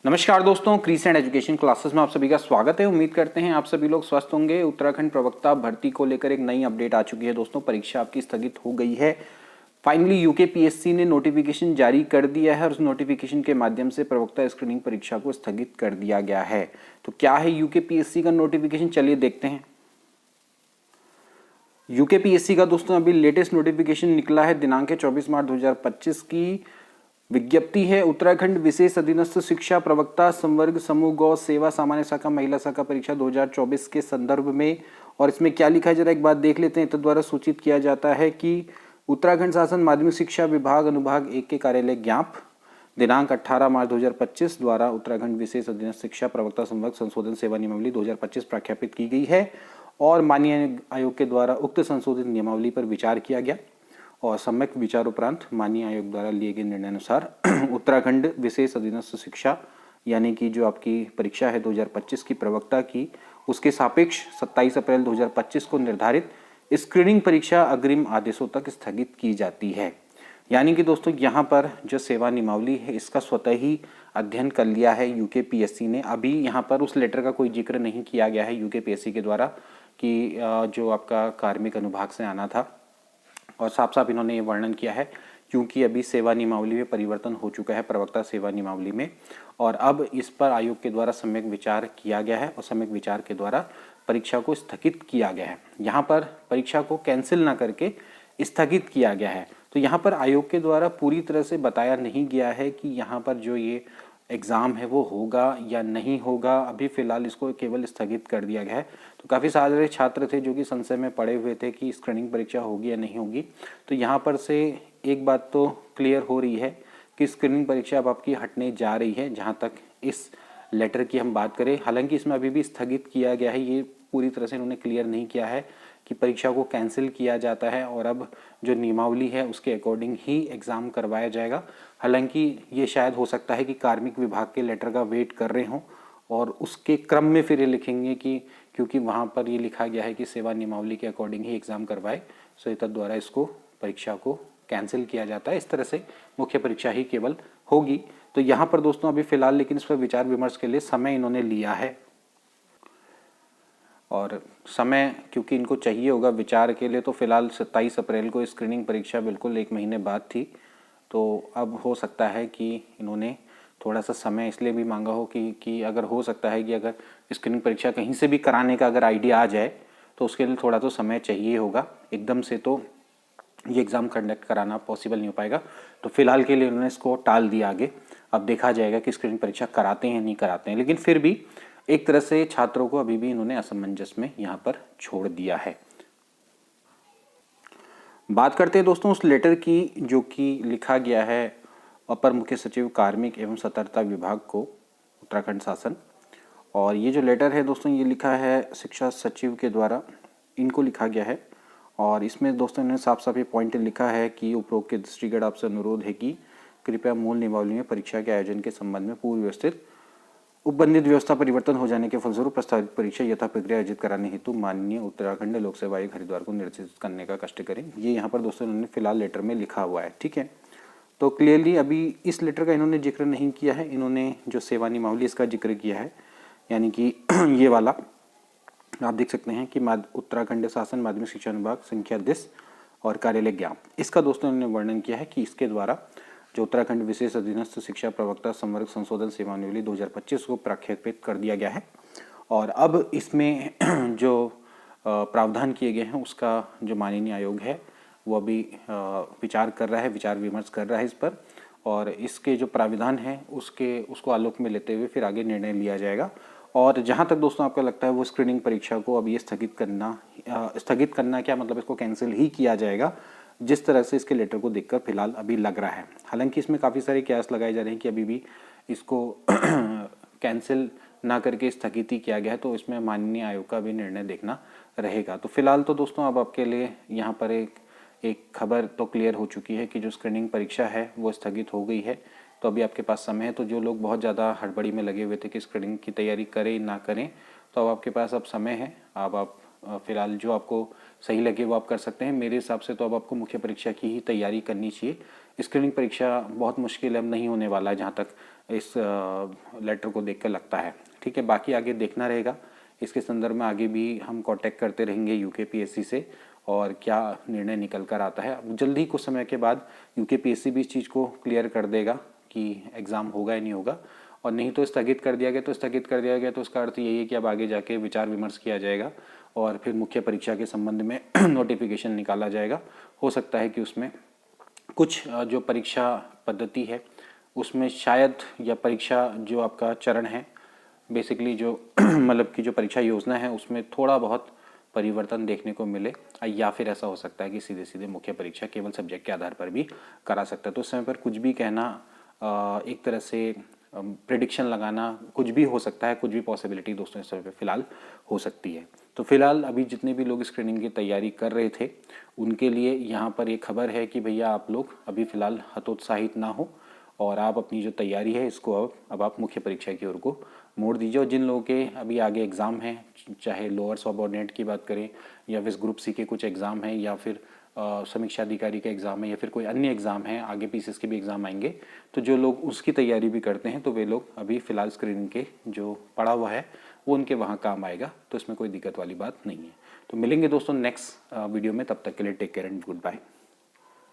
नमस्कार दोस्तों, crescent education classes में आप सभी का स्वागत है। उम्मीद करते हैं आप सभी लोग स्वस्थ होंगे। उत्तराखंड प्रवक्ता भर्ती को लेकर एक नई अपडेट आ चुकी है दोस्तों। परीक्षा आपकी स्थगित हो गई है। फाइनली यूकेपीएससी ने नोटिफिकेशन जारी कर दिया है और उस नोटिफिकेशन के माध्यम से प्रवक्ता स्क्रीनिंग परीक्षा को स्थगित कर दिया गया है। तो क्या है यूकेपीएससी का नोटिफिकेशन, चलिए देखते हैं। यूकेपीएससी का दोस्तों अभी लेटेस्ट नोटिफिकेशन निकला है। दिनांक 24 मार्च 2025 की विज्ञप्ति है। उत्तराखंड विशेष अधीनस्थ शिक्षा प्रवक्ता संवर्ग समूह गौ सेवा सामान्य शाखा महिला शाखा परीक्षा 2024 के संदर्भ में। और इसमें क्या लिखा है जरा एक बात देख लेते हैं। तद द्वारा सूचित किया जाता है कि उत्तराखंड शासन माध्यमिक शिक्षा विभाग अनुभाग 1 के कार्यालय ज्ञाप दिनांक 18 मार्च 2025 द्वारा उत्तराखंड विशेष अधीनस्थ शिक्षा प्रवक्ता संवर्ग संशोधन सेवा नियमावली 2025 प्रख्यापित की गई है और माननीय आयोग के द्वारा उक्त संशोधित नियमावली पर विचार किया गया और सम्यक विचार उपरांत माननीय आयोग द्वारा लिए गए निर्णय अनुसार उत्तराखंड विशेष अधीनस्थ शिक्षा यानी कि जो आपकी परीक्षा है 2025 की प्रवक्ता की, उसके सापेक्ष 27 अप्रैल 2025 को निर्धारित स्क्रीनिंग परीक्षा अग्रिम आदेशों तक स्थगित की जाती है। यानी कि दोस्तों यहाँ पर जो सेवा नियमावली है इसका स्वतः ही अध्ययन कर लिया है यूकेपीएससी ने। अभी यहाँ पर उस लेटर का कोई जिक्र नहीं किया गया है यूकेपीएससी के द्वारा कि जो आपका कार्मिक अनुभाग से आना था, और साफ साफ इन्होंने ये वर्णन किया है क्योंकि अभी सेवा नियमावली में परिवर्तन हो चुका है प्रवक्ता सेवा नियमावली में, और अब इस पर आयोग के द्वारा सम्यक विचार किया गया है और सम्यक विचार के द्वारा परीक्षा को स्थगित किया गया है। यहाँ पर परीक्षा को कैंसिल ना करके स्थगित किया गया है। तो यहाँ पर आयोग के द्वारा पूरी तरह से बताया नहीं गया है कि यहाँ पर जो ये एग्ज़ाम है वो होगा या नहीं होगा। अभी फ़िलहाल इसको केवल स्थगित कर दिया गया है। तो काफ़ी सारे छात्र थे जो कि संशय में पड़े हुए थे कि स्क्रीनिंग परीक्षा होगी या नहीं होगी। तो यहाँ पर से एक बात तो क्लियर हो रही है कि स्क्रीनिंग परीक्षा अब आपकी हटने जा रही है जहाँ तक इस लेटर की हम बात करें। हालांकि इसमें अभी भी स्थगित किया गया है, ये पूरी तरह से इन्होंने क्लियर नहीं किया है कि परीक्षा को कैंसिल किया जाता है और अब जो नियमावली है उसके अकॉर्डिंग ही एग्ज़ाम करवाया जाएगा। हालांकि ये शायद हो सकता है कि कार्मिक विभाग के लेटर का वेट कर रहे हों और उसके क्रम में फिर ये लिखेंगे कि क्योंकि वहाँ पर ये लिखा गया है कि सेवा नियमावली के अकॉर्डिंग ही एग्ज़ाम करवाए, सो तद द्वारा इसको परीक्षा को कैंसिल किया जाता है। इस तरह से मुख्य परीक्षा ही केवल होगी। तो यहाँ पर दोस्तों अभी फ़िलहाल लेकिन इस पर विचार विमर्श के लिए समय इन्होंने लिया है और समय क्योंकि इनको चाहिए होगा विचार के लिए, तो फिलहाल 27 अप्रैल को स्क्रीनिंग परीक्षा बिल्कुल 1 महीने बाद थी। तो अब हो सकता है कि इन्होंने थोड़ा सा समय इसलिए भी मांगा हो कि अगर हो सकता है कि अगर स्क्रीनिंग परीक्षा कहीं से भी कराने का अगर आइडिया आ जाए तो उसके लिए थोड़ा तो समय चाहिए होगा। एकदम से तो ये एग्ज़ाम कंडक्ट कराना पॉसिबल नहीं हो पाएगा। तो फिलहाल के लिए उन्होंने इसको टाल दिया आगे। अब देखा जाएगा कि स्क्रीनिंग परीक्षा कराते हैं नहीं कराते हैं, लेकिन फिर भी एक तरह से छात्रों को अभी भी इन्होंने असमंजस में यहाँ पर छोड़ दिया है। बात करते हैं दोस्तों उस लेटर की जो कि लिखा गया है अपर मुख्य सचिव कार्मिक एवं सतर्कता विभाग को उत्तराखंड शासन। और ये जो लेटर है दोस्तों ये लिखा है शिक्षा सचिव के द्वारा, इनको लिखा गया है। और इसमें दोस्तों इन्होंने साफ साफ ये पॉइंट लिखा है कि उपरोक्त के दृष्टिगत आपसे अनुरोध है कि कृपया मूल नियमावली में परीक्षा के आयोजन के संबंध में पूर्व व्यवस्थित उपबंधित व्यवस्था परिवर्तन हो जाने के फलस्वरूप प्रस्तावित परीक्षा यथा प्रक्रिया आयोजित कराने हेतु माननीय उत्तराखंड लोक सेवा आयोग हरिद्वार को निर्देशित करने का कष्ट करें। ये यहाँ पर दोस्तों इन्होंने फिलहाल लेटर में लिखा हुआ है, ठीक है। तो क्लियरली अभी इस लेटर का इन्होंने जिक्र नहीं किया है। इन्होंने जो सेवा नियमावली इसका जिक्र किया है, यानी कि ये वाला आप देख सकते हैं कि उत्तराखंड शासन माध्यमिक शिक्षा विभाग संख्या 10 और कार्यालय ज्ञाप, इसका दोस्तों इन्होंने वर्णन किया है कि इसके द्वारा जो उत्तराखंड विशेष अधीनस्थ शिक्षा प्रवक्ता संवर्ग संशोधन सेवा नियमावली 2025 को प्रख्यापित कर दिया गया है। और अब इसमें जो प्रावधान किए गए हैं उसका जो माननीय आयोग है वो अभी विचार कर रहा है, विचार विमर्श कर रहा है इस पर, और इसके जो प्राविधान है उसको आलोक में लेते हुए फिर आगे निर्णय लिया जाएगा। और जहाँ तक दोस्तों आपका लगता है वो स्क्रीनिंग परीक्षा को अब ये स्थगित करना क्या मतलब इसको कैंसिल ही किया जाएगा, जिस तरह से इसके लेटर को देखकर फिलहाल अभी लग रहा है। हालांकि इसमें काफ़ी सारे कयास लगाए जा रहे हैं कि अभी भी इसको कैंसिल ना करके स्थगित ही किया गया है, तो इसमें माननीय आयोग का भी निर्णय देखना रहेगा। तो फिलहाल तो दोस्तों अब आपके लिए यहाँ पर एक खबर तो क्लियर हो चुकी है कि जो स्क्रीनिंग परीक्षा है वो स्थगित हो गई है। तो अभी आपके पास समय है। तो जो लोग बहुत ज़्यादा हड़बड़ी में लगे हुए थे कि स्क्रीनिंग की तैयारी करें ना करें, तो अब आपके पास अब समय है। अब आप फिलहाल जो आपको सही लगे वो आप कर सकते हैं। मेरे हिसाब से तो अब आपको मुख्य परीक्षा की ही तैयारी करनी चाहिए। स्क्रीनिंग परीक्षा बहुत मुश्किल अब नहीं होने वाला है जहाँ तक इस लेटर को देखकर लगता है। ठीक है, बाकी आगे देखना रहेगा। इसके संदर्भ में आगे भी हम कांटेक्ट करते रहेंगे यूकेपीएससी से और क्या निर्णय निकल कर आता है। जल्दी कुछ समय के बाद यूकेपीएससी भी इस चीज़ को क्लियर कर देगा कि एग्ज़ाम होगा या नहीं होगा, और नहीं तो स्थगित कर दिया गया तो स्थगित कर दिया गया, तो उसका अर्थ यही है कि अब आगे जाके विचार विमर्श किया जाएगा और फिर मुख्य परीक्षा के संबंध में नोटिफिकेशन निकाला जाएगा। हो सकता है कि उसमें कुछ जो परीक्षा पद्धति है उसमें शायद, या परीक्षा जो आपका चरण है बेसिकली जो मतलब कि जो परीक्षा योजना है उसमें थोड़ा बहुत परिवर्तन देखने को मिले, या फिर ऐसा हो सकता है कि सीधे सीधे मुख्य परीक्षा केवल सब्जेक्ट के आधार पर भी करा सकता है। तो उस समय पर कुछ भी कहना, एक तरह से प्रिडिक्शन लगाना कुछ भी हो सकता है, कुछ भी पॉसिबिलिटी दोस्तों इस समय पे फिलहाल हो सकती है। तो फिलहाल अभी जितने भी लोग स्क्रीनिंग की तैयारी कर रहे थे उनके लिए यहाँ पर ये खबर है कि भैया आप लोग अभी फिलहाल हतोत्साहित ना हो और आप अपनी जो तैयारी है इसको अब आप मुख्य परीक्षा की ओर को मोड़ दीजिए। और जिन लोगों के अभी आगे एग्ज़ाम हैं, चाहे लोअर सबऑर्डिनेट की बात करें या फिर ग्रुप सी के कुछ एग्ज़ाम हैं या फिर समीक्षा अधिकारी का एग्ज़ाम है या फिर कोई अन्य एग्ज़ाम है, आगे पीसीएस के भी एग्ज़ाम आएंगे, तो जो लोग उसकी तैयारी भी करते हैं तो वे लोग अभी फ़िलहाल स्क्रीनिंग के जो पड़ा हुआ है वो उनके वहाँ काम आएगा, तो इसमें कोई दिक्कत वाली बात नहीं है। तो मिलेंगे दोस्तों नेक्स्ट वीडियो में, तब तक के लिए take care and good bye.